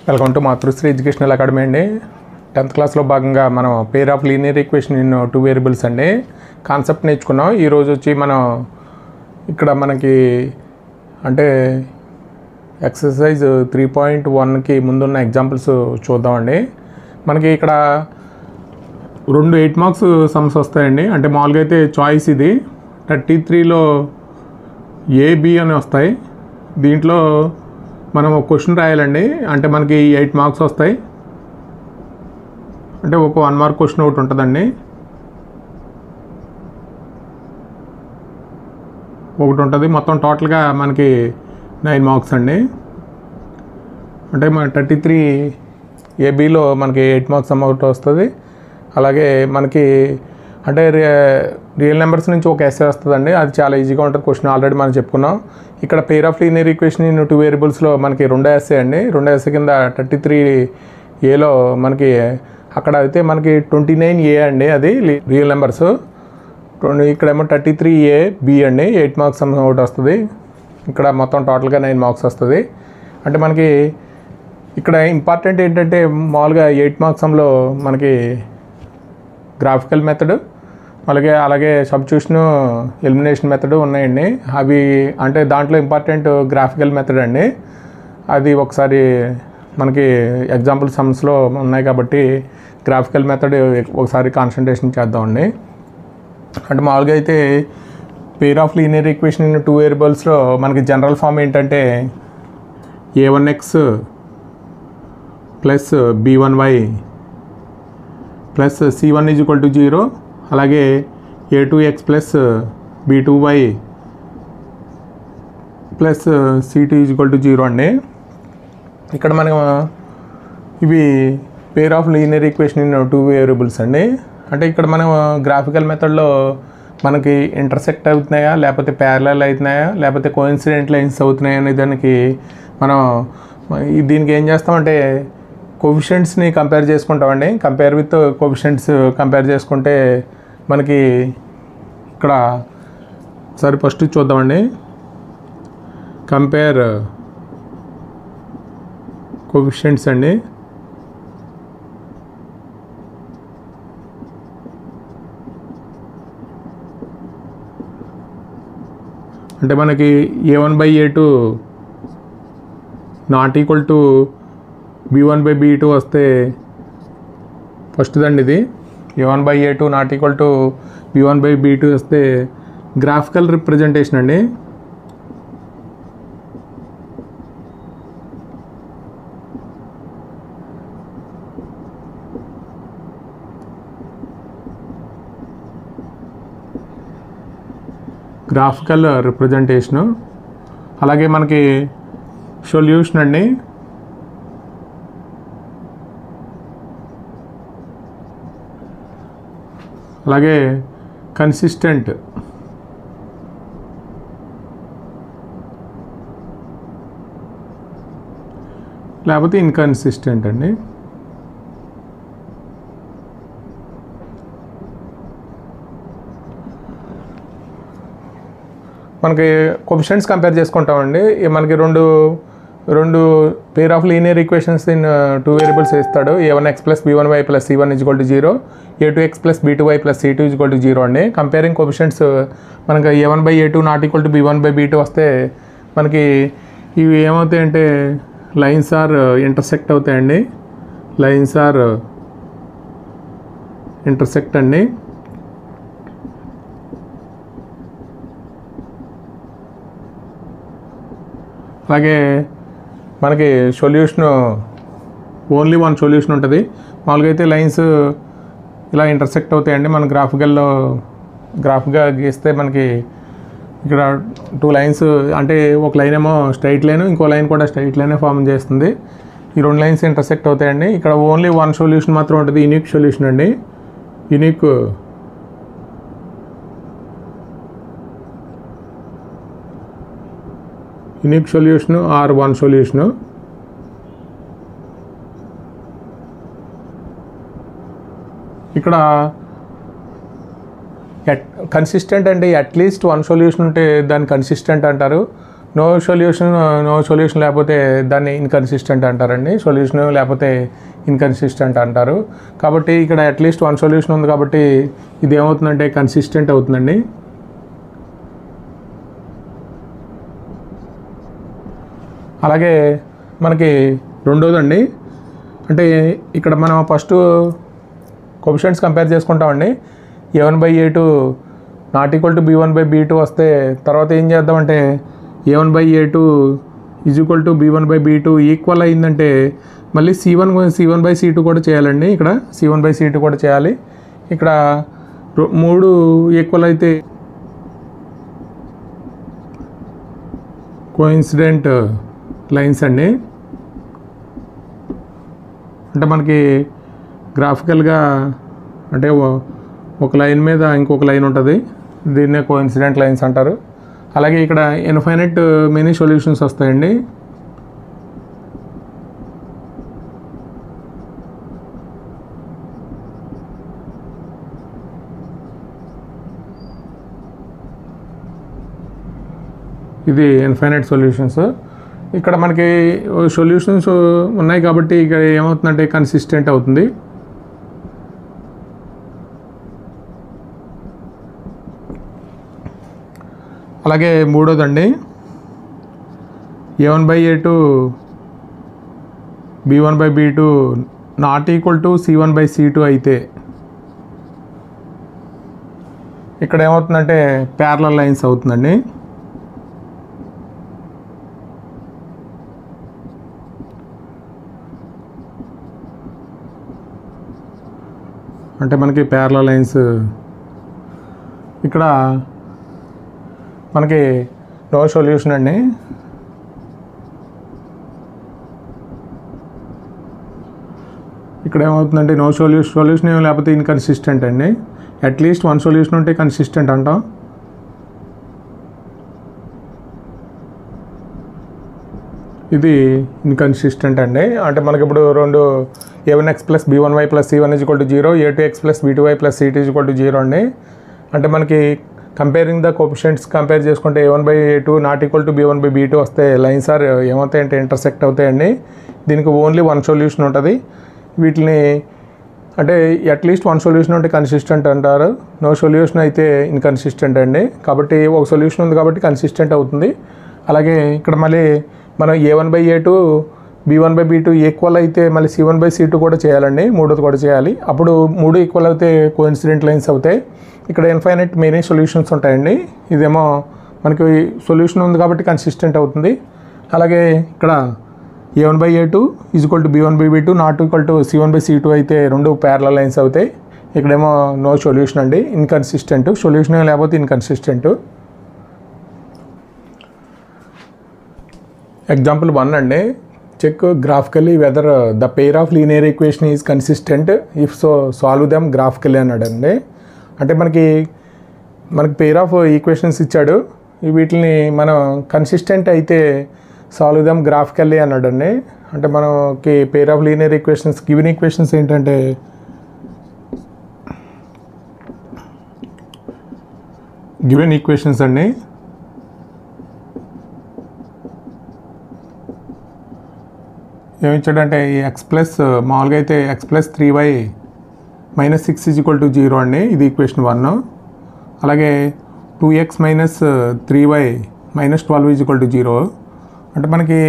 Welcome to Matrusri educational academy అండి. 10th క్లాస్లో భాగంగా మనం pair of linear equation in 2 variables అండి కాన్సెప్ట్ నేర్చుకున్నాం. ఈరోజు వచ్చి మనం ఇక్కడ మనకి అంటే ఎక్సర్సైజ్ 3.1కి ముందున్న ఎగ్జాంపుల్స్ చూద్దామండి. మనకి ఇక్కడ 2 8 మార్క్స్ సమ్స్ వస్తాయండి. అంటే మామూలుగా అయితే చాయిస్ ఇది 33లో ఏబి అని వస్తాయి. దీంట్లో మనం ఒక క్వశ్చన్ రాయాలండి. అంటే మనకి 8 మార్క్స్ వస్తాయి. అంటే ఒక 1 మార్క్ క్వశ్చన్ ఒకటి ఉంటుందండి. ఒకటి ఉంటుంది. మొత్తం టోటల్గా మనకి 9 మార్క్స్ అండి. అంటే మన 33 ఏబీలో మనకి 8 మార్క్స్ అమౌంట్ వస్తుంది. అలాగే మనకి అంటే రియల్ నెంబర్స్ నుంచి ఒక ఎస్ఏ వస్తుందండి. అది చాలా ఈజీగా ఉంటుంది క్వశ్చన్, ఆల్రెడీ మనం చెప్పుకున్నాం. ఇక్కడ pair of linear equation in 2 వేరియబుల్స్లో మనకి 2 ఎస్ఏ అండి. 2 ఎస్ఏ కింద 33ఏలో మనకి అక్కడ అయితే మనకి 29A అండి, అది రియల్ నెంబర్స్. ఇక్కడేమో 33AB అండి, 8 మార్క్స్ ఒకటి వస్తుంది. ఇక్కడ మొత్తం టోటల్గా 9 మార్క్స్ వస్తుంది. అంటే మనకి ఇక్కడ ఇంపార్టెంట్ ఏంటంటే మామూలుగా 8 మార్క్స్లో మనకి గ్రాఫికల్ మెథడ్ అలాగే సబ్స్టిట్యూషన్ ఎలిమినేషన్ మెథడ్ ఉన్నాయండి. అవి అంటే దాంట్లో ఇంపార్టెంట్ గ్రాఫికల్ మెథడ్ అండి. అది ఒకసారి మనకి ఎగ్జాంపుల్ సమ్స్లో ఉన్నాయి కాబట్టి గ్రాఫికల్ మెథడ్ ఒకసారి కాన్సన్ట్రేషన్ చేద్దామండి. అంటే మామూలుగా అయితే pair of linear equation in 2 వేరియబుల్స్లో మనకి జనరల్ ఫామ్ ఏంటంటే a1x plus b1y plus c1 = 0, అలాగే a2x plus b2y plus c2 = 0 అండి. ఇక్కడ మనం ఇవి pair of linear equation in 2 variables అండి. అంటే ఇక్కడ మనం గ్రాఫికల్ మెథడ్లో మనకి ఇంటర్సెక్ట్ అవుతున్నాయా, లేకపోతే ప్యారలల్ అవుతున్నాయా, లేకపోతే కోఇన్సిడెంట్ లైన్స్ అవుతున్నాయా అనే దానికి మనం దీనికి ఏం చేస్తామంటే కోఎఫిషియెంట్స్ని కంపేర్ చేసుకుంటామండి. కంపేర్ విత్ కోఎఫిషియెంట్స్ కంపేర్ చేసుకుంటే మనకి ఇక్కడ ఒకసారి ఫస్ట్ చూద్దామండి. కంపేర్ కోఎఫిషియెంట్స్ అండి. అంటే మనకి a1/a2 ≠ b1/b2 వస్తే ఫస్ట్ దండి ఇది. a1/a2 ≠ b1/b2 వస్తే గ్రాఫికల్ రిప్రజెంటేషన్ అండి. Graphical representation. అలాగే మనకి సొల్యూషన్ అండి. అలాగే కన్సిస్టెంట్, లేకపోతే ఇన్కన్సిస్టెంట్ అండి. మనకి కోఎఫిషియెంట్స్ కంపేర్ చేసుకుంటామండి. మనకి రెండు pair of linear equations in 2 variables ఇస్తాడు. a1x plus b1y plus c1 = 0, a2x plus b2y plus c2 = 0 అండి. కంపేరింగ్ కోఎఫిషియెంట్స్ మనకి a1/a2 ≠ b1/b2 వస్తే మనకి ఇవి ఏమవుతాయంటే లైన్స్ ఆర్ ఇంటర్సెక్ట్ అవుతాయండి. లైన్స్ ఆర్ ఇంటర్సెక్ట్ అండి. అలాగే మనకి సొల్యూషన్ ఓన్లీ 1 సొల్యూషన్ ఉంటుంది. మామూలుగా అయితే లైన్స్ ఇలా ఇంటర్సెక్ట్ అవుతాయండి. మన గ్రాఫ్గా గీస్తే మనకి ఇక్కడ 2 లైన్స్, అంటే ఒక లైన్ ఏమో స్ట్రైట్ లైన్, ఇంకో లైన్ కూడా స్ట్రైట్ లైనే ఫామ్ చేస్తుంది. ఈ 2 లైన్స్ ఇంటర్సెక్ట్ అవుతాయండి. ఇక్కడ ఓన్లీ 1 సొల్యూషన్ మాత్రం ఉంటుంది, యూనిక్ సొల్యూషన్ అండి. Unique solution or 1 solution. ఇక్కడ కన్సిస్టెంట్ అంటే అట్లీస్ట్ 1 సొల్యూషన్ ఉంటే దాన్ని కన్సిస్టెంట్ అంటారు. నో సొల్యూషన్ లేకపోతే దాన్ని ఇన్కన్సిస్టెంట్ అంటారండి. సొల్యూషన్ లేకపోతే ఇన్కన్సిస్టెంట్ అంటారు. కాబట్టి ఇక్కడ అట్లీస్ట్ వన్ సొల్యూషన్ ఉంది కాబట్టి ఇది ఏమవుతుందంటే కన్సిస్టెంట్ అవుతుందండి. అలాగే మనకి రెండోదండి, అంటే ఇక్కడ మనం ఫస్ట్ కోఎఫిషియంట్స్ కంపేర్ చేసుకుంటామండి. a1/a2 not equal to b1/b2 వస్తే తర్వాత ఏం చేద్దామంటే a1/a2 is equal to b1/b2 equal అయిందంటే మళ్ళీ c1/c2 కూడా చేయాలండి. ఇక్కడ c1/c2 కూడా చేయాలి. ఇక్కడ 3 ఈక్వల్ అయితే కోఇన్సిడెంట్ లైన్స్ అండి. అంటే మనకి గ్రాఫికల్గా అంటే ఒక లైన్ మీద ఇంకొక లైన్ ఉంటుంది, దీన్నే కోఇన్సిడెంట్ లైన్స్ అంటారు. అలాగే ఇక్కడ ఇన్ఫైనైట్ మెనీ సొల్యూషన్స్ వస్తాయండి. ఇది ఇన్ఫైనైట్ సొల్యూషన్స్. ఇక్కడ మనకి సొల్యూషన్స్ ఉన్నాయి కాబట్టి ఇక్కడ ఏమవుతుందంటే కన్సిస్టెంట్ అవుతుంది. అలాగే మూడోదండి, a1/a2 b1/b2 not equal to c1/c2 అయితే ఇక్కడ ఏమవుతుందంటే ప్యారలల్ లైన్స్ అవుతుందండి. అంటే మనకి ప్యారలల్ లైన్స్ ఇక్కడ మనకి నో సొల్యూషన్ అండి. ఇక్కడ ఏమవుతుందంటే నో సొల్యూషన్ ఏమి లేకపోతే ఇన్కన్సిస్టెంట్ అండి. అట్లీస్ట్ వన్ సొల్యూషన్ ఉంటే కన్సిస్టెంట్ అంటాం. ఇది ఇన్కన్సిస్టెంట్ అండి. అంటే మనకి ఇప్పుడు రెండు a1x plus b1y plus c1 is equal to 0, a2x plus b2y plus c2 is equal to 0 అండి. అంటే మనకి కంపేరింగ్ ద కోఎఫిషియంట్స్ కంపేర్ చేసుకుంటే a1/a2 not equal to b1/b2 వస్తే లైన్స్ ఆర్ ఏమవుతాయంటే ఇంటర్సెక్ట్ అవుతాయండి. దీనికి ఓన్లీ వన్ సొల్యూషన్ ఉంటుంది. వీటిని అంటే అట్లీస్ట్ వన్ సొల్యూషన్ ఉంటే కన్సిస్టెంట్ అంటారు, నో సొల్యూషన్ అయితే ఇన్కన్సిస్టెంట్ అండి. కాబట్టి ఒక సొల్యూషన్ ఉంది కాబట్టి కన్సిస్టెంట్ అవుతుంది. అలాగే ఇక్కడ మళ్ళీ మనం a1/a2 b1/b2 ఈక్వల్ అయితే మళ్ళీ c1/c2 కూడా చేయాలండి, మూడోది కూడా చేయాలి. అప్పుడు మూడు ఈక్వల్ అయితే కోఇన్సిడెంట్ లైన్స్ అవుతాయి. ఇక్కడ ఇన్ఫైనైట్ మెనీ సొల్యూషన్స్ ఉంటాయండి. ఇదేమో మనకి సొల్యూషన్ ఉంది కాబట్టి కన్సిస్టెంట్ అవుతుంది. అలాగే ఇక్కడ a1/a2 is equal to b1/b2 not equal to c1/c2 అయితే రెండు ప్యారలల్ లైన్స్ అవుతాయి. ఇక్కడేమో నో సొల్యూషన్ అండి, ఇన్కన్సిస్టెంట్. సొల్యూషన్ లేకపోతే ఇన్కన్సిస్టెంట్. ఎగ్జాంపుల్ 1 అండి, check graphically whether the pair of linear equation is consistent if so solve them graphically అన్నాడండి. అంటే మనకి పెయిర్ ఆఫ్ ఈక్వేషన్స్ ఇచ్చాడు, వీటిని మనం కన్సిస్టెంట్ అయితే సాల్వ్ దెమ్ గ్రాఫికల్లీ అన్నాడండి. అంటే మనకి pair of linear equations given equations ఏంటంటే గివెన్ ఈక్వేషన్స్ అండి. ఏమిచ్చాడంటే ఎక్స్ ప్లస్ మామూలుగా అయితే X plus 3y minus 6 is equal to 0 అండి, ఇది ఈక్వేషన్ 1. అలాగే 2x minus 3y minus 12 is equal to 0. అంటే మనకి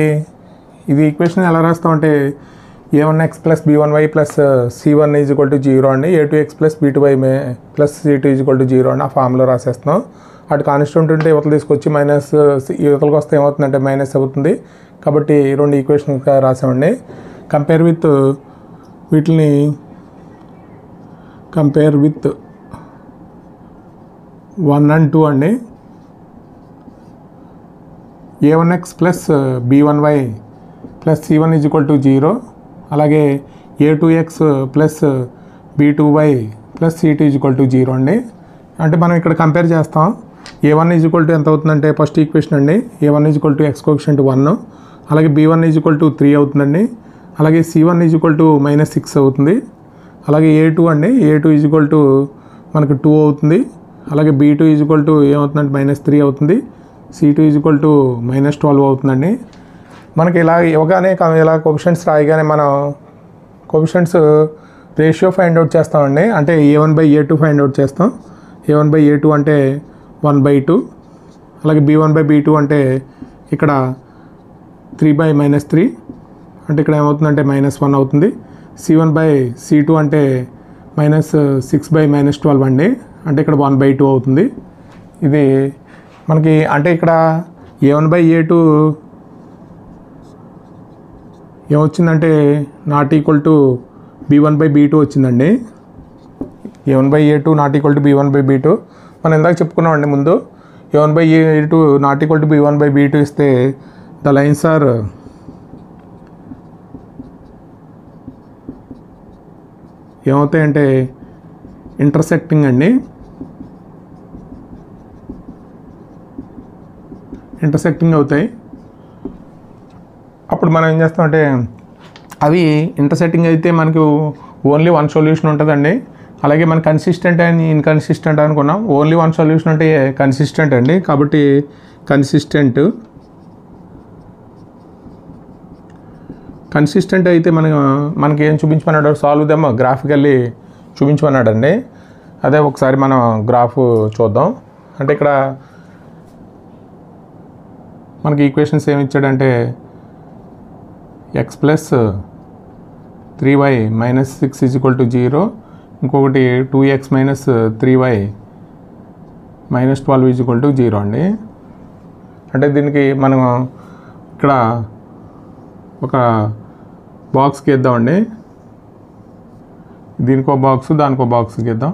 ఇది ఈక్వేషన్ ఎలా రాస్తామంటే a1x plus b1y plus c1 is equal to 0 అండి, a2x plus b2y plus c2 is equal to 0 అని ఆ ఫామ్లో రాసేస్తున్నాం. అటు కాన్స్టెంట్ ఉంటే యువతలు తీసుకొచ్చి మైనస్ యువతలకు వస్తే ఏమవుతుందంటే మైనస్ అవుతుంది. కాబట్టి రెండు ఈక్వేషన్ రాసామండి. కంపేర్ విత్ వీటిని కంపేర్ విత్ 1 and 2 అండి. a1x plus b1y plus c1 is equal to 0. అలాగే a2x plus b2y plus c2 is equal to 0 అండి. అంటే మనం ఇక్కడ కంపేర్ చేస్తాం. a1 ఈజ్ ఈక్వల్ టు ఎంత అవుతుందంటే ఫస్ట్ ఈక్వేషన్ అండి, a1 is equal to x coefficient 1, అలాగే b1 ఈజ్ ఈక్వల్ టు 3 అవుతుందండి. అలాగే c1 is equal to minus 6 అవుతుంది. అలాగే a2 అండి, a2 ఈజ్ ఈక్వల్ టు మనకు 2 అవుతుంది. అలాగే b2 ఈజ్ ఈక్వల్ టు ఏమవుతుందంటే మైనస్ 3 అవుతుంది. C2 ఈక్వల్ టు -12 అవుతుందండి. మనకి ఇలా ఇవ్వగానే ఇలా కోఎఫిషియంట్స్ రాయగానే మనం కోఎఫిషియంట్స్ రేషియో ఫైండ్ అవుట్ చేస్తామండి. అంటే A1/A2 ఫైండ్ అవుట్ చేస్తాం. A1/A2 అంటే 1/2, అలాగే B1/B2 అంటే ఇక్కడ 3/-3 అంటే ఇక్కడ ఏమవుతుందంటే -1 అవుతుంది. C1/C2 అంటే -6/-12 అండి, అంటే ఇక్కడ 1/2 అవుతుంది. ఇది మనకి అంటే ఇక్కడ A1/A2 ఏమొచ్చిందంటే not equal to B1/B2 వచ్చిందండి. A1/A2 not equal to B1/B2 మనం ఇందాక చెప్పుకున్నామండి ముందు. A1/A2 not equal to B1/B2 ఇస్తే ద లైన్స్ ఆర్ ఏమవుతాయంటే ఇంటర్సెక్టింగ్ అండి. ఇంటర్సెక్టింగ్ అవుతాయి. అప్పుడు మనం ఏం చేస్తామంటే అవి ఇంటర్సెక్టింగ్ అయితే మనకు ఓన్లీ వన్ సొల్యూషన్ ఉంటుందండి. అలాగే మన కన్సిస్టెంట్ అని ఇన్కన్సిస్టెంట్ అనుకున్నాం. ఓన్లీ వన్ సొల్యూషన్ అంటే కన్సిస్టెంట్ అండి. కాబట్టి కన్సిస్టెంట్ అయితే మనకి ఏం చూపించమన్నాడు, సాల్వ్ దెమ్ గ్రాఫికల్లీ చూపించమన్నాడు అండి. అదే ఒకసారి మనం గ్రాఫ్ చూద్దాం. అంటే ఇక్కడ మనకి ఈక్వేషన్స్ ఏమి ఇచ్చాడంటే x + 3y - 6 = 0, ఇంకొకటి 2x - 3y - 12 = 0 అండి. అంటే దీనికి మనం ఇక్కడ ఒక బాక్స్ గీద్దామండి. దీనికో బాక్స్, దానికో బాక్స్ గీద్దాం.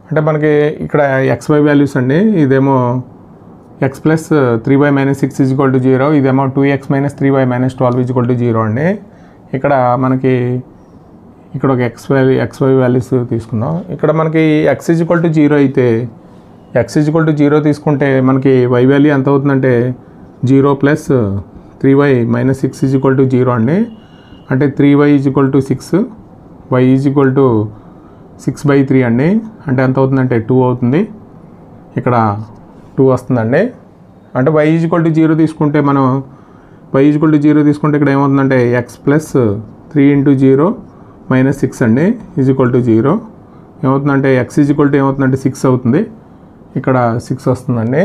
అంటే మనకి ఇక్కడ XY వాల్యూస్ అండి. ఇదేమో x + 3y - 6 = 0, ఇదేమో 2x - 3y - 12 = 0 అండి. ఇక్కడ మనకి ఇక్కడ ఒక XY వాల్యూస్ తీసుకుందాం. ఇక్కడ మనకి x = 0 అయితే x = 0 తీసుకుంటే మనకి y వాల్యూ ఎంత అవుతుందంటే 0 + 3y - 6 = 0 అండి. అంటే 3y = 6, y = 6/3 అండి. అంటే ఎంత అవుతుందంటే 2 అవుతుంది. ఇక్కడ 2 వస్తుందండి. అంటే y = 0 తీసుకుంటే మనం y = 0 తీసుకుంటే ఇక్కడ ఏమవుతుందంటే x + 3 × 0 - 6 అండి = 0 ఏమవుతుందంటే x ఏమవుతుందంటే 6 అవుతుంది. ఇక్కడ 6 వస్తుందండి.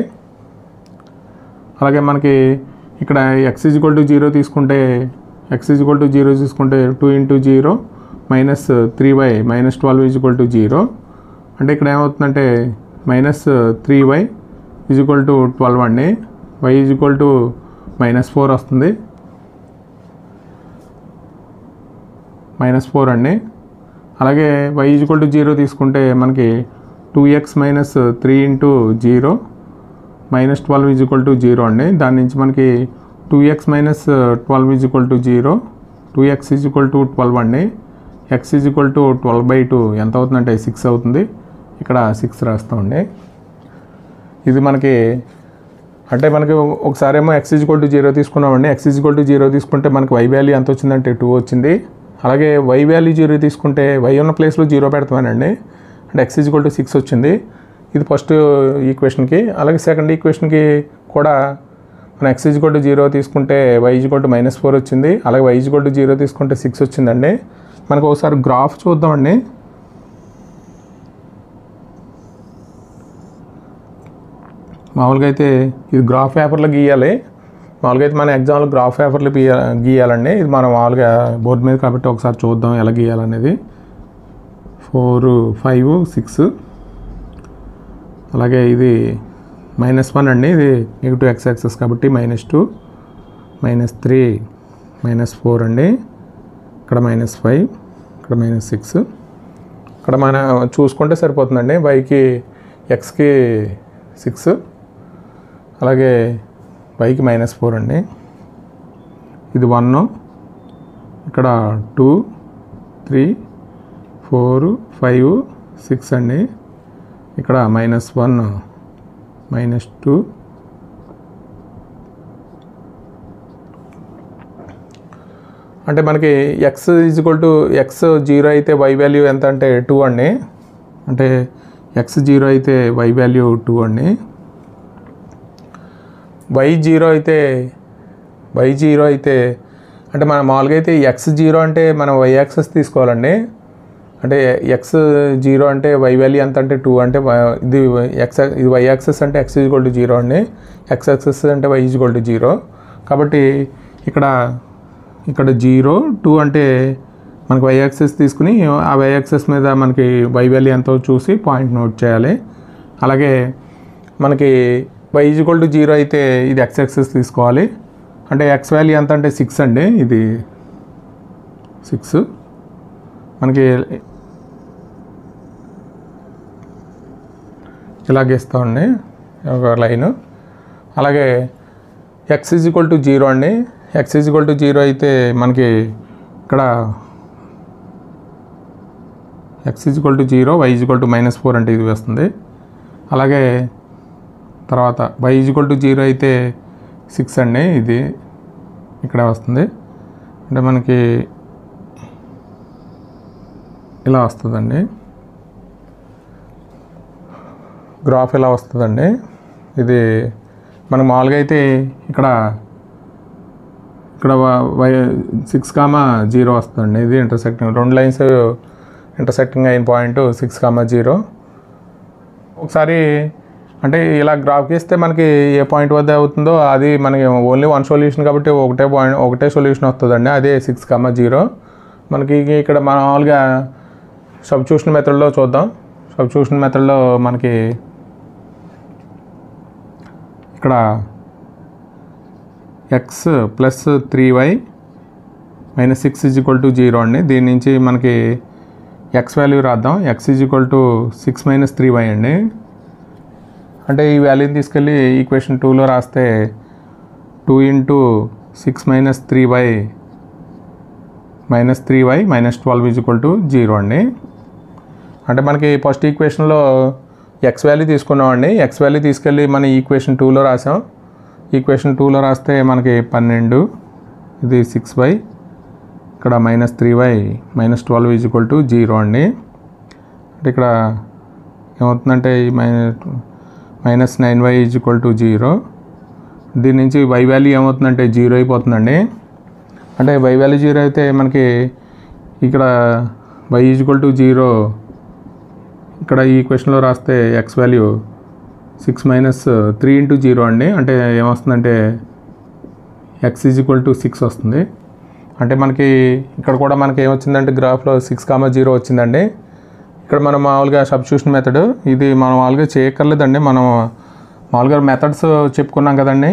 అలాగే మనకి ఇక్కడ x = 0 తీసుకుంటే 2 × 0 - 3y - 12 = 0. అంటే ఇక్కడ ఏమవుతుందంటే -3y = 12 అండి. y = -4 వస్తుంది. -4 అండి. అలాగే y = 0 తీసుకుంటే మనకి 2x - 3 × 0 - 12 = 0 అండి. దాని నుంచి మనకి 2x - 12 = 0, 2x = 12 అండి. x = 12/2 ఎంత అవుతుందంటే 6 అవుతుంది. ఇక్కడ 6 రాస్తామండి. ఇది మనకి అంటే మనకి ఒకసారి ఏమో x = 0 తీసుకున్నామండి. x = 0 తీసుకుంటే మనకి y వాల్యూ ఎంత వచ్చిందంటే 2 వచ్చింది. అలాగే y వాల్యూ 0 తీసుకుంటే y ఉన్న ప్లేస్లో 0 పెడతామనండి. అంటే x = 6 వచ్చింది. ఇది ఫస్ట్ ఈక్వేషన్కి. అలాగే సెకండ్ ఈక్వేషన్కి కూడా మనం x = 0 తీసుకుంటే y = -4 వచ్చింది. అలాగే y = 0 తీసుకుంటే 6 వచ్చిందండి. మనకు ఒకసారి గ్రాఫ్ చూద్దామండి. మామూలుగా అయితే ఇది గ్రాఫ్ పేపర్లో గీయాలి. మామూలుగా అయితే మన ఎగ్జామ్లో గ్రాఫ్ పేపర్లు గీయాలండి. ఇది మనం మామూలుగా బోర్డు మీద కాబట్టి ఒకసారి చూద్దాం ఎలా గీయాలనేది. 4, 5, 6 అలాగే ఇది -1 అండి. ఇది నెగిటివ్ x యాక్సిస్ కాబట్టి -2, -3, -4 అండి. ఇక్కడ -5, ఇక్కడ -6. ఇక్కడ మనం చూసుకుంటే సరిపోతుందండి. yకి xకి 6, అలాగే yకి -4 అండి. ఇది 1, ఇక్కడ 2, 3, 4, 5, 6 అండి. ఇక్కడ -1, -2, అంటే మనకి X is equal to X 0 అయితే వై వాల్యూ ఎంత అంటే 2 అండి. అంటే ఎక్స్ 0 అయితే వై వాల్యూ 2 అండి. వై జీరో అయితే అంటే మనం మామూలుగా అయితే ఎక్స్ 0 అంటే మనం వై యాక్సెస్ తీసుకోవాలండి. అంటే ఎక్స్ 0 అంటే వై వాల్యూ ఎంత అంటే 2 అంటే ఇది ఇది వై యాక్సెస్ అంటే ఎక్స్ ఈజ్ ఈక్వల్ టు 0 అండి. ఎక్స్ యాక్సెస్ అంటే వై ఈజ్ ఈక్వల్ టు 0. కాబట్టి ఇక్కడ 0 2 అంటే మనకి వై యాక్సెస్ తీసుకుని ఆ వై యాక్సెస్ మీద మనకి వై వాల్యూ ఎంతో చూసి పాయింట్ నోట్ చేయాలి. అలాగే మనకి వై ఈజ్ ఈక్వల్ టు 0 అయితే ఇది ఎక్స్ యాక్సెస్ తీసుకోవాలి. అంటే ఎక్స్ వాల్యూ ఎంత అంటే 6 అండి. ఇది 6 మనకి ఇలాగే ఇస్తామండి ఒక లైను. అలాగే ఎక్స్ ఈజ్ ఈక్వల్ టు 0 అండి. ఎక్స్ ఈజ్ ఈక్వల్ టు 0 అయితే మనకి ఇక్కడ X is equal to 0 Y is equal to -4 అంటే ఇది వస్తుంది. అలాగే తర్వాత వై ఈజ్ ఈక్వల్ టు 0 అయితే 6 అండి. ఇది ఇక్కడ వస్తుంది. అంటే మనకి ఇలా వస్తుందండి. గ్రాఫ్ ఇలా వస్తుందండి. ఇది మనకు మామూలుగా అయితే ఇక్కడ 6,0 వస్తుందండి. ఇది ఇంటర్సెక్టింగ్ 2 లైన్స్ ఇంటర్సెక్టింగ్ అయిన పాయింట్ 6,0. ఒకసారి అంటే ఇలా గ్రాఫ్ గీస్తే మనకి ఏ పాయింట్ వద్ద అవుతుందో అది మనకి ఓన్లీ 1 సొల్యూషన్ కాబట్టి ఒకటే సొల్యూషన్ వస్తుందండి. అదే 6,0. మనకి ఇక్కడ మామూలుగా సబ్స్టిట్యూషన్ మెథడ్లో చూద్దాం. సబ్స్టిట్యూషన్ మెథడ్లో మనకి ఇక్కడ X plus 3y - 6 is equal to 0 అండి. దీని నుంచి మనకి ఎక్స్ వాల్యూ రాద్దాం. X is equal to 6 - 3y అండి. అంటే ఈ వాల్యూని తీసుకెళ్ళి ఈక్వేషన్ 2లో రాస్తే 2 × 6 - 3y -12 ఈజ్ ఈక్వల్ టు 0 అండి. అంటే మనకి ఫస్ట్ ఈక్వేషన్లో ఎక్స్ వాల్యూ తీసుకున్నామండి. ఎక్స్ వాల్యూ తీసుకెళ్ళి మన ఈక్వేషన్ 2లో రాసాం. ఈక్వేషన్ 2లో రాస్తే మనకి 12 ఇది 6y ఇక్కడ -3y -12 ఈజ్ ఈక్వల్ టు 0 అండి. అంటే ఇక్కడ ఏమవుతుందంటే -9y ఈజ్ ఈక్వల్ టు 0. దీని నుంచి y వాల్యూ ఏమవుతుందంటే 0 అయిపోతుందండి. అంటే y వాల్యూ 0 అయితే మనకి ఇక్కడ y ఈజ్ ఈక్వల్ టు 0 ఇక్కడ ఈ ఈక్వేషన్లో రాస్తే ఎక్స్ వాల్యూ 6 - 3 × 0 అండి. అంటే ఏమొస్తుందంటే ఎక్స్ ఈజ్ ఈక్వల్ టు 6 వస్తుంది. అంటే మనకి ఇక్కడ కూడా మనకి ఏమొచ్చిందంటే గ్రాఫ్లో 6,0 వచ్చిందండి. ఇక్కడ మనం మామూలుగా సబ్స్టిట్యూషన్ మెథడ్ ఇది మనం మామూలుగా చేయక్కర్లేదండి. మనం మామూలుగా మెథడ్స్ చెప్పుకున్నాం కదండి.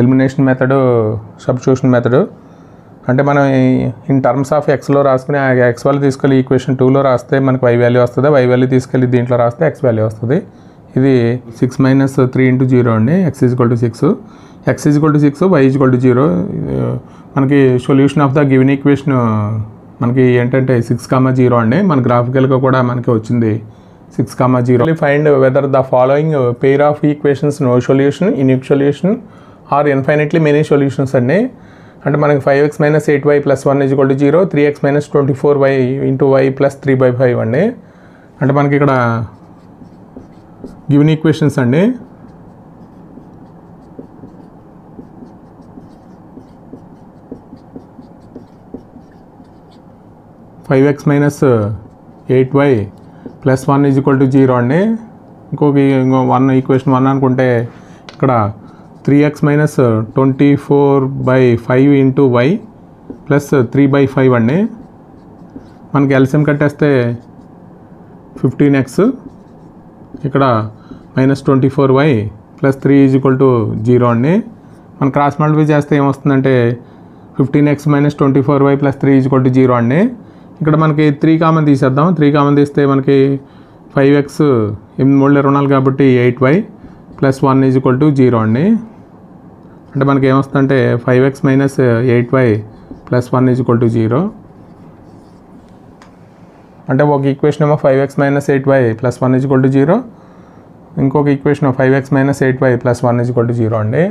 Elimination method, substitution method. అంటే మనం ఇన్ టర్మ్స్ ఆఫ్ ఎక్స్లో రాసుకుని ఆ ఎక్స్ వాల్యూ తీసుకెళ్ళి ఈక్వేషన్ 2లో రాస్తే మనకి వై వాల్యూ వస్తుంది. వై వాల్యూ తీసుకెళ్ళి దీంట్లో రాస్తే ఎక్స్ వాల్యూ వస్తుంది. ఇది 6 - 3 × 0 అండి. X is equal to 6, X is equal to 6, Y is equal to 0. మనకి solution of the given equation మనకి ఏంటంటే 6,0 అండి. మన గ్రాఫికల్గా కూడా మనకి వచ్చింది 6,0. Find whether the following pair of equations no solution, unique solution or infinitely many solutions అండి. అంటే మనకి 5x - 8y + 1 is equal to 0, 3x - 24y × y + 3/5 అండి. అంటే మనకి ఇక్కడ గివెన్ ఈక్వేషన్స్ అండి. (5x - 8y + 1 is equal to 0 అండి. ఇంకో 1 ఈక్వేషన్ 1 అనుకుంటే ఇక్కడ 3x - 24/5 × y + 3/5 అండి. మనకి ఎల్సిఎం కట్టేస్తే 15x ఇక్కడ -24y + 3 ఈజ్ ఈక్వల్ టు 0 అండి. మనం క్రాస్ మల్టిప్లై చేస్తే ఏమొస్తుందంటే 15x - 24y + 3 is equal to 0 అండి. ఇక్కడ మనకి 3 కామన్ తీసేద్దాం. 3 కామన్ తీస్తే మనకి 5x 8 3 24 కాబట్టి 8y + 1 ఈజ్ ఈక్వల్ టు 0 అండి. అంటే మనకి ఏమొస్తుందంటే 5x - 8y + 1 is equal to 0. అంటే ఒక ఈక్వేషన్ ఏమో 5x - 8y + 1 is equal to 0, ఇంకొక equation 5x - 8y + 1 is equal to 0 అండి.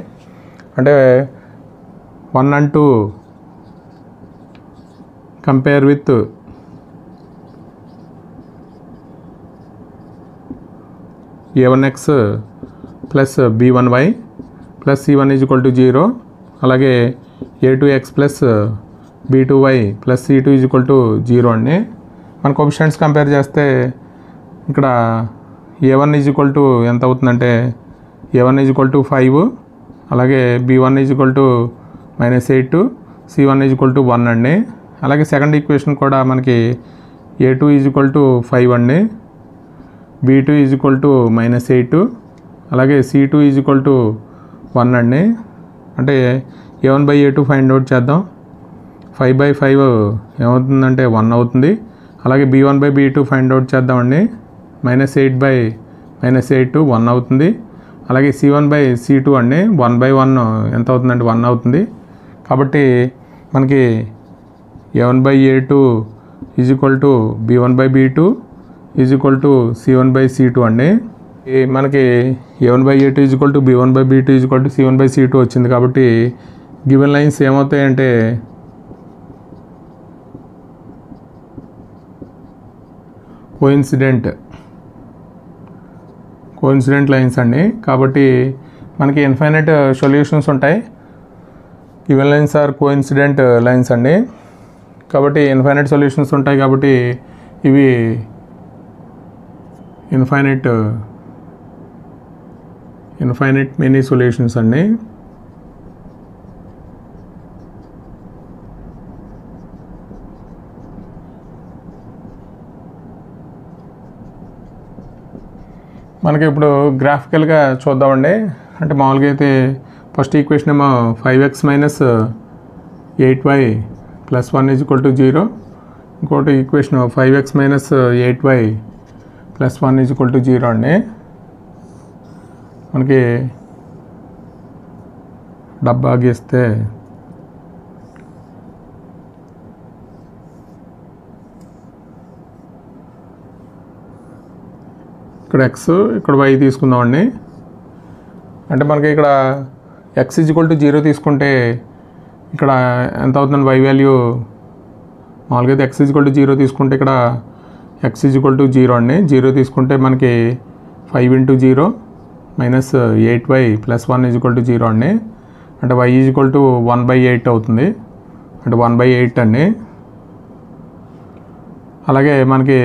అంటే 1 and 2 compare with a1x plus b1y plus c1 is equal to 0 అలాగే a2x plus b2y plus c2 is equal to 0 అండి. మన coefficients compare చేస్తే ఇక్కడ a1 is equal to ఎంత అవుతుందంటే a1 is equal to 5 అలాగే b1 is equal to -8 c1 is equal to 1 అండి. అలాగే సెకండ్ ఈక్వేషన్ కూడా మనకి a2 is equal to 5 అండి, b2 is equal to -8 అలాగే c2 is equal to 1 అండి. అంటే a1/a2 ఫైండ్ అవుట్ చేద్దాం. 5/5 ఏమవుతుందంటే 1 అవుతుంది. అలాగే b1/b2 ఫైండ్ అవుట్ చేద్దామండి. -8/-8 1 అవుతుంది. అలాగే c1/c2 అండి 1/1 ఎంత అవుతుందంటే 1 అవుతుంది. కాబట్టి మనకి a1/a2 is equal to b1/b2 is equal to c1/c2 అండి. మనకి a1/a2 is equal to b1/b2 is equal to c1/c2 వచ్చింది. కాబట్టి గివెన్ లైన్స్ ఏమవుతాయంటే కోఇన్సిడెంట్ లైన్స్ అండి. కాబట్టి మనకి ఇన్ఫైనైట్ సొల్యూషన్స్ ఉంటాయి. Given lines are coincident lines అండి. కాబట్టి ఇన్ఫైనైట్ సొల్యూషన్స్ ఉంటాయి కాబట్టి ఇవి ఇన్ఫైనైట్ మెనీ సొల్యూషన్స్ అండి. మనకి ఇప్పుడు గ్రాఫికల్గా చూద్దామండి. అంటే మామూలుగా అయితే ఫస్ట్ ఈక్వేషన్ ఏమో 5x - 8y + 1 is equal to 0. ఇంకోటి equation 5x - 8y + 1 is equal to 0 అండి. మనకి డబ్బా గీస్తే ఇక్కడ x ఇక్కడ y తీసుకుందామండి. అంటే మనకి ఇక్కడ x ఈజ్ ఈక్వల్ టు 0 తీసుకుంటే ఇక్కడ ఎంత అవుతుందండి y వాల్యూ. మామూలుగా అయితే x ఈజ్ ఈక్వల్ టు 0 తీసుకుంటే ఇక్కడ x ఈజ్ ఈక్వల్ టు 0 అండి. 0 తీసుకుంటే మనకి 5 × 0 - 8y + 1 ఈజ్ ఈక్వల్ టు 0 అండి. అంటే y ఈజ్ ఈక్వల్ టు 1/8 అవుతుంది. అంటే 1/8 అండి. అలాగే మనకి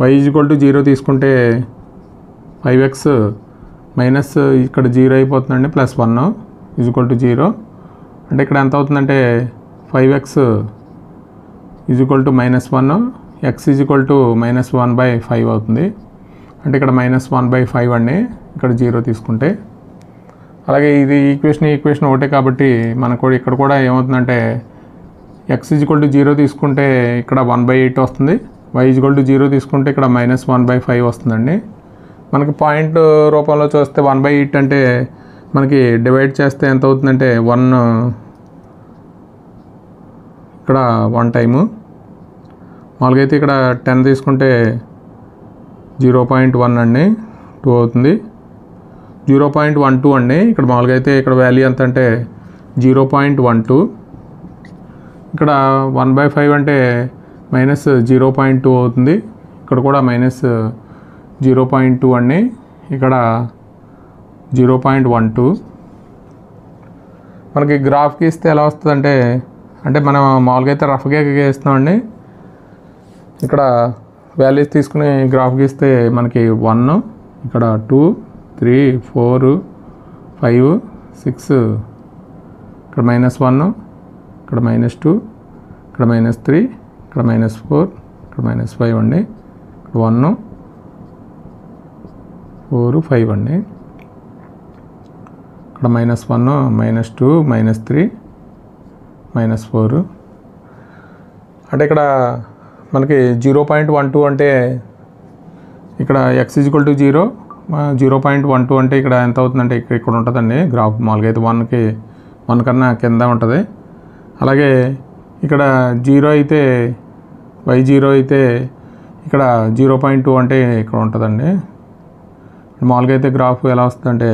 y ఈజ్ ఈక్వల్ టు 0 తీసుకుంటే 5x మైనస్ ఇక్కడ 0 అయిపోతుందండి, +1 ఈజ్ ఈక్వల్ టు 0. అంటే ఇక్కడ ఎంత అవుతుందంటే 5x is equal to -1, x is equal to -1/5 అవుతుంది. అంటే ఇక్కడ -1/5 అండి ఇక్కడ 0 తీసుకుంటే. అలాగే ఇది ఈక్వేషన్ ఒకటే కాబట్టి మనకు ఇక్కడ కూడా ఏమవుతుందంటే x ఈజ్ ఈక్వల్ టు 0 తీసుకుంటే ఇక్కడ 1/8 వస్తుంది, y ఈజ్ ఈక్వల్ టు 0 తీసుకుంటే ఇక్కడ -1/5 వస్తుందండి. మనకి పాయింట్ రూపంలో చూస్తే 1/8 అంటే మనకి డివైడ్ చేస్తే ఎంత అవుతుందంటే 1 ఇక్కడ 1 టైము. మామూలుగా అయితే ఇక్కడ 10 తీసుకుంటే 0.1 అండి 2 అవుతుంది. 0.12 అండి ఇక్కడ మామూలుగా అయితే ఇక్కడ వాల్యూ ఎంత అంటే 0.12. ఇక్కడ 1/5 అంటే -0.2 అవుతుంది. ఇక్కడ కూడా -0.2 అండి, ఇక్కడ 0.12. మనకి గ్రాఫ్ గీస్తే ఎలా వస్తుందంటే అంటే మనం మామూలుగా అయితే రఫ్గా గీస్తామండి. ఇక్కడ వాల్యూస్ తీసుకుని గ్రాఫ్ గీస్తే మనకి 1, ఇక్కడ 2, 3, 4, 5, 6, ఇక్కడ -1, ఇక్కడ -2, ఇక్కడ -3, ఇక్కడ -4, ఇక్కడ -5 అండి. ఇక్కడ 1, 4, 5 అండి. ఇక్కడ -1, -2, -3, -4. అంటే ఇక్కడ మనకి 0.12 అంటే ఇక్కడ x ఈజ్ ఈక్వల్ టు 0, 0.12 అంటే ఇక్కడ ఎంత అవుతుందంటే ఇక్కడ ఉంటుందండి గ్రాఫ్. మామూలుగా అయితే 1 కన్నా కింద ఉంటుంది. అలాగే ఇక్కడ 0 అయితే y0 అయితే ఇక్కడ 0.2 అంటే ఇక్కడ ఉంటుందండి. మామూలుగా అయితే గ్రాఫ్ ఎలా వస్తుందంటే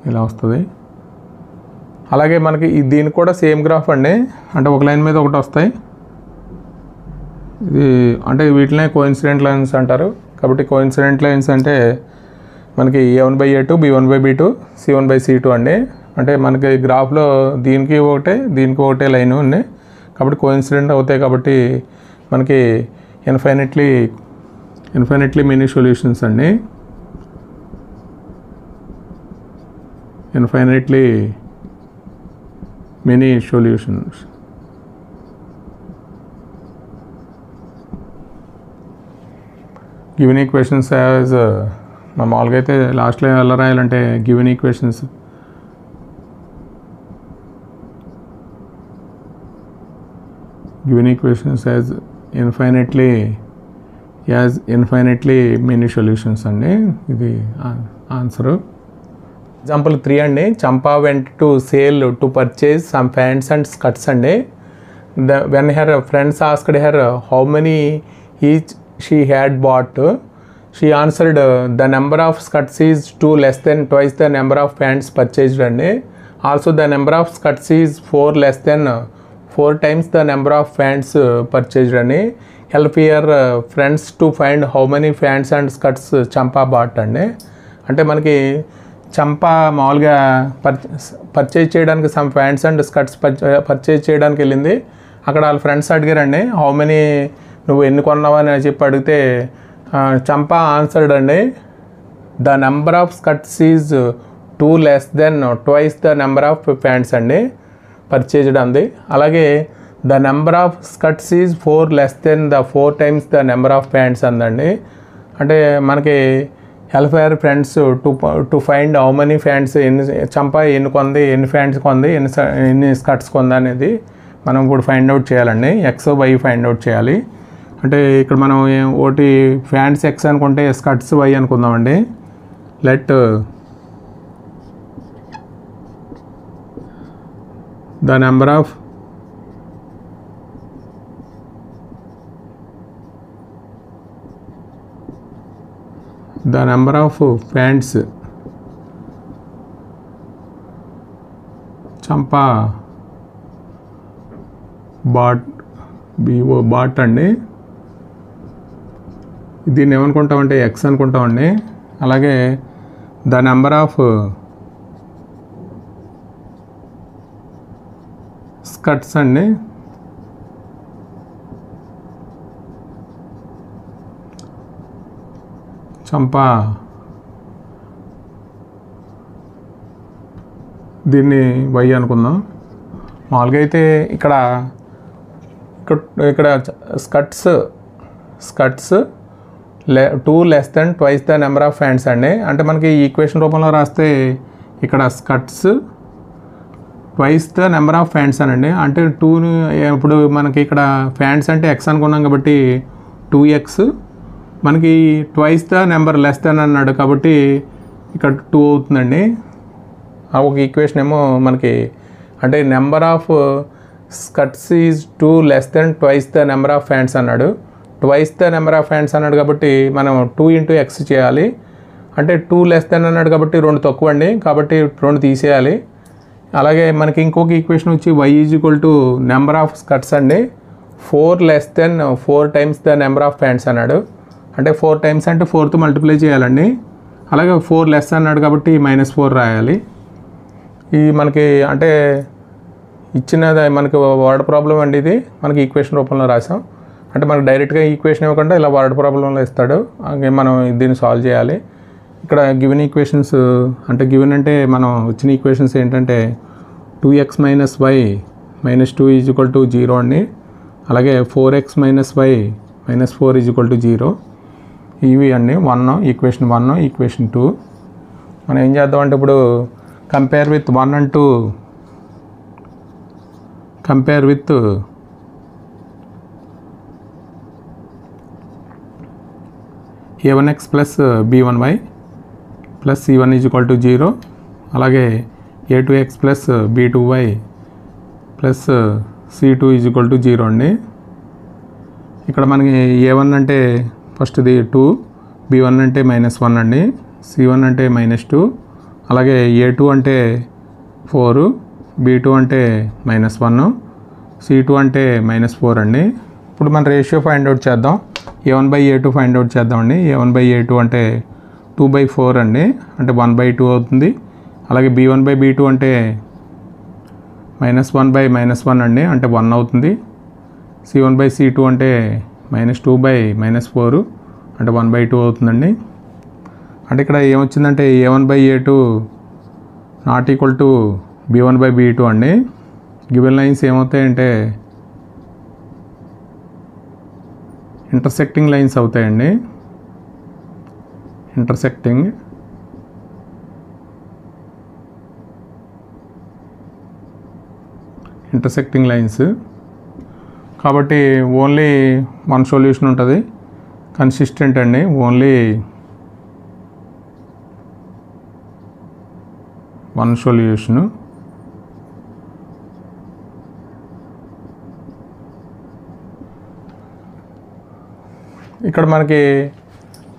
ఇలా వస్తుంది. అలాగే మనకి దీనికి కూడా సేమ్ గ్రాఫ్ అండి, అంటే ఒక లైన్ మీద ఒకటి వస్తాయి. ఇది అంటే వీటినే కోఇన్సిడెంట్ లైన్స్ అంటారు. కాబట్టి కోఇన్సిడెంట్ లైన్స్ అంటే మనకి A1/A2, B1/B2, C1/C2 అండి. అంటే మనకి గ్రాఫ్లో దీనికి ఒకటే లైన్ ఉంది కాబట్టి కోఇన్సిడెంట్ అవుతాయి. కాబట్టి మనకి ఇన్ఫైనెట్లీ మెనీ సొల్యూషన్స్ అండి. Infinitely many solutions. Given equations as మామూలుగా అయితే లాస్ట్లో ఎలా రాయాలంటే given equations as infinitely many solutions అండి. ఇది ఆన్సరు. ఎగ్జాంపుల్ 3 అండి. Champa went to sale to purchase some pants and skirts అండి. When her friends asked her how many each she had bought, she answered the number of skirts is 2 less than twice the number of pants purchased and also the number of skirts is 4 less than 4 times the number of pants purchased and help your friends to find how many pants and skirts Champa bought అండి. అంటే మనకి చంపా మామూలుగా purchase చేయడానికి some pants and skirts purchase చేయడానికి వెళ్ళింది. అక్కడ వాళ్ళ ఫ్రెండ్స్ అడిగారండి హౌ మెనీ నువ్వు ఎన్ని కొన్నావు అని చెప్పి అడిగితే చంపా ఆన్సర్డ్ అండి the number of skirts is 2 less than twice the number of pants అండి పర్చేజ్డ్ అంది. అలాగే the number of skirts is 4 less than the 4 times the number of pants అందండి. అంటే మనకి help your friends to find how many pants Champa ఎన్ని కొంది, ఎన్ని pants కొంది, ఎన్ని స్కర్ట్స్ కొంది అనేది మనం కూడా ఫైండ్ అవుట్ చేయాలండి. X, Y ఫైండ్ అవుట్ చేయాలి. అంటే ఇక్కడ మనం ఒకటి ప్యాంట్స్ X అనుకుంటే స్కర్ట్స్ Y అనుకుందామండి. Let the number of pants Champa bought అండి. దీన్ని ఏమనుకుంటామంటే X అనుకుంటామండి. అలాగే ద నెంబర్ ఆఫ్ స్కర్ట్స్ అండి చంపా దీన్ని Y అనుకుందాం. మామూలుగా అయితే ఇక్కడ skirts 2 less than twice the number of pants అండి. అంటే మనకి ఈక్వేషన్ రూపంలో రాస్తే ఇక్కడ skirts twice the number of pants అనండి. అంటే 2 ఇప్పుడు మనకి ఇక్కడ ప్యాంట్స్ అంటే X అనుకున్నాం కాబట్టి 2X, మనకి twice the number less than అన్నాడు కాబట్టి ఇక్కడ 2 అవుతుందండి. ఒక ఈక్వేషన్ ఏమో మనకి అంటే number of skirts is 2 less than twice the number of pants అన్నాడు. Twice the number of pants అన్నాడు కాబట్టి మనం 2 × X చేయాలి. అంటే 2 less than అన్నాడు కాబట్టి 2 తక్కువ అండి, కాబట్టి 2 తీసేయాలి. అలాగే మనకి ఇంకొక ఈక్వేషన్ వచ్చి Y = నెంబర్ ఆఫ్ స్కర్ట్స్ అండి 4 less than 4 times the number of pants అన్నాడు. అంటే 4 times అంటే 4తో మల్టిప్లై చేయాలండి. అలాగే 4 less అన్నాడు కాబట్టి -4 రాయాలి. ఈ మనకి అంటే ఇచ్చినది మనకి వర్డ్ ప్రాబ్లం అండి. ఇది మనకి ఈక్వేషన్ రూపంలో రాసాం. అంటే మనకు డైరెక్ట్గా ఈక్వేషన్ ఇవ్వకుండా ఇలా వర్డ్ ప్రాబ్లంలో ఇస్తాడు, మనం దీన్ని సాల్వ్ చేయాలి. ఇక్కడ గివెన్ ఈక్వేషన్స్ అంటే గివెన్ అంటే మనం వచ్చిన ఈక్వేషన్స్ ఏంటంటే 2x - y - 2 = 0 అండి. అలాగే 4x - y - 4 = 0. ఇవి అండి ఈక్వేషన్ 1, ఈక్వేషన్ 2. మనం ఏం చేద్దామంటే ఇప్పుడు compare with 1 and 2 compare with a1x + b1y + c1 = 0. అలాగే a2x + b2y + c2 = 0 అండి. ఇక్కడ మనకి a1 అంటే ఫస్ట్ది 2, b1 అంటే -1 అండి, c1 అంటే -2, అలాగే a2 అంటే 4, B2 అంటే -1, C2 అంటే -4 అండి. ఇప్పుడు మన రేషియో ఫైండ్ అవుట్ చేద్దాం. A1/A2 ఫైండ్ అవుట్ చేద్దామండి. A1/A2 అంటే 2/4 అండి, అంటే 1/2 అవుతుంది. అలాగే B1/B2 అంటే -1/-1 అండి, అంటే 1 అవుతుంది. C1/C2 అంటే -2/-4 అంటే 1/2 అవుతుందండి. అంటే ఇక్కడ ఏమొచ్చిందంటే A1/A2 not equal to B1/B2 అండి. గివెన్ లైన్స్ ఏమవుతాయంటే ఇంటర్సెక్టింగ్ లైన్స్ అవుతాయండి. ఇంటర్సెక్టింగ్ లైన్స్ కాబట్టి ఓన్లీ వన్ సొల్యూషన్ ఉంటుంది, కన్సిస్టెంట్ అండి. Only one solution. ఇక్కడ మనకి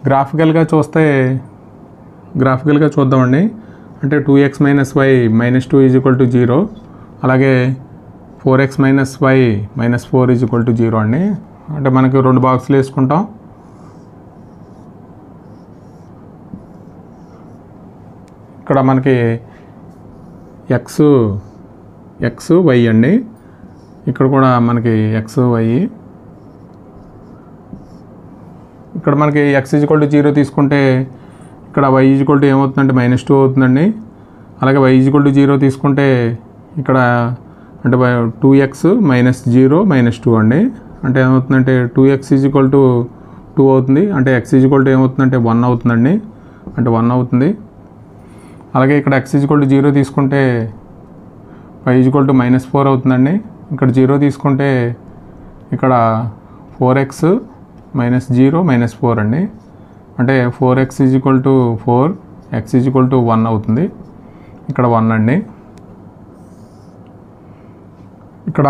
గ్రాఫికల్గా చూద్దామండి. అంటే 2x - y - 2 = 0, అలాగే 4x - y - 4 = 0 అండి. అంటే మనకి 2 బాక్సులు వేసుకుంటాం. ఇక్కడ మనకి x y అండి. ఇక్కడ కూడా మనకి x y. ఇక్కడ మనకి x = 0 తీసుకుంటే ఇక్కడ y = ఏమవుతుందంటే -2 అవుతుందండి. అలాగే y = 0 తీసుకుంటే ఇక్కడ అంటే 2x - 0 - 2 అండి. అంటే ఏమవుతుందంటే 2x = 2 అవుతుంది. అంటే x = ఏమవుతుందంటే 1 అవుతుందండి, అంటే 1 అవుతుంది. అలాగే ఇక్కడ x = 0 తీసుకుంటే y = -4 అవుతుందండి. ఇక్కడ 0 తీసుకుంటే ఇక్కడ 4x - 0 - 4 అండి. అంటే 4x = 4, x = 1 అవుతుంది. ఇక్కడ 1 అండి. ఇక్కడ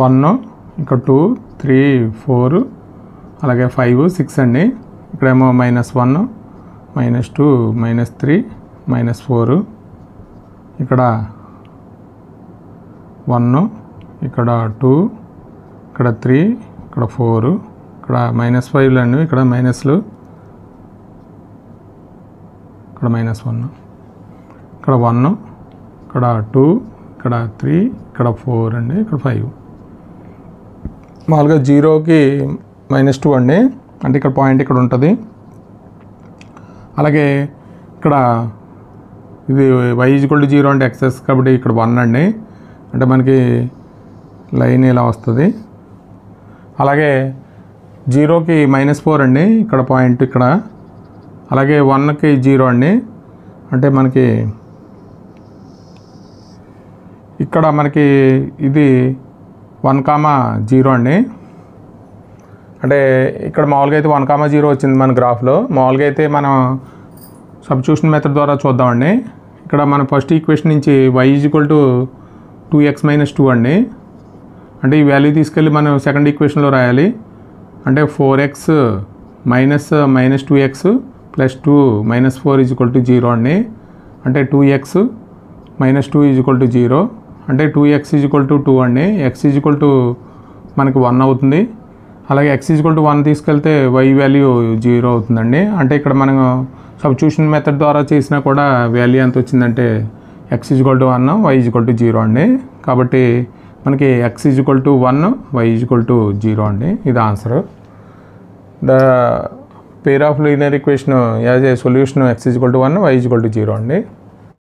1, ఇక్కడ 2, 3, 4, అలాగే 5, 6 అండి. ఇక్కడేమో -1, -2, -3, -4. ఇక్కడ 1, ఇక్కడ 2, ఇక్కడ 3, ఇక్కడ 4, ఇక్కడ -5 అండి. ఇక్కడ మైనస్లు, ఇక్కడ -1, ఇక్కడ 1, ఇక్కడ 2, ఇక్కడ 3, ఇక్కడ 4 అండి, ఇక్కడ 5. మామూలుగా 0కి -2 అండి, అంటే ఇక్కడ పాయింట్ ఇక్కడ ఉంటుంది. అలాగే ఇక్కడ ఇది y = 0 అంటే x కాబట్టి ఇక్కడ 1 అండి, అంటే మనకి లైన్ ఇలా వస్తుంది. అలాగే 0కి -4 అండి, ఇక్కడ పాయింట్ ఇక్కడ. అలాగే 1కి 0 అండి, అంటే మనకి ఇక్కడ మనకి ఇది 1,0 అండి. అంటే ఇక్కడ మామూలుగా అయితే 1,0 వచ్చింది మన గ్రాఫ్లో. మామూలుగా అయితే మనం సబ్స్టిట్యూషన్ మెథడ్ ద్వారా చూద్దామండి. ఇక్కడ మన ఫస్ట్ ఈక్వేషన్ నుంచి y = 2x - 2 అండి. అంటే ఈ వాల్యూ తీసుకెళ్ళి మనం సెకండ్ ఈక్వేషన్లో రాయాలి. అంటే 4x - 2x + 2 - 4 = 0 అండి. అంటే 2x - 2 = 0, అంటే 2x = 2 అండి. x = మనకి 1 అవుతుంది. అలాగే x = 1 తీసుకెళ్తే y వాల్యూ 0 అవుతుందండి. అంటే ఇక్కడ మనం సబ్స్టిట్యూషన్ మెథడ్ ద్వారా చేసినా కూడా వాల్యూ ఎంత వచ్చిందంటే x = 1, y = 0 అండి. కాబట్టి మనకి x = 1, y = 0 అండి. ఇది answer. The pair of linear equation as a solution x = 1, y = 0 అండి.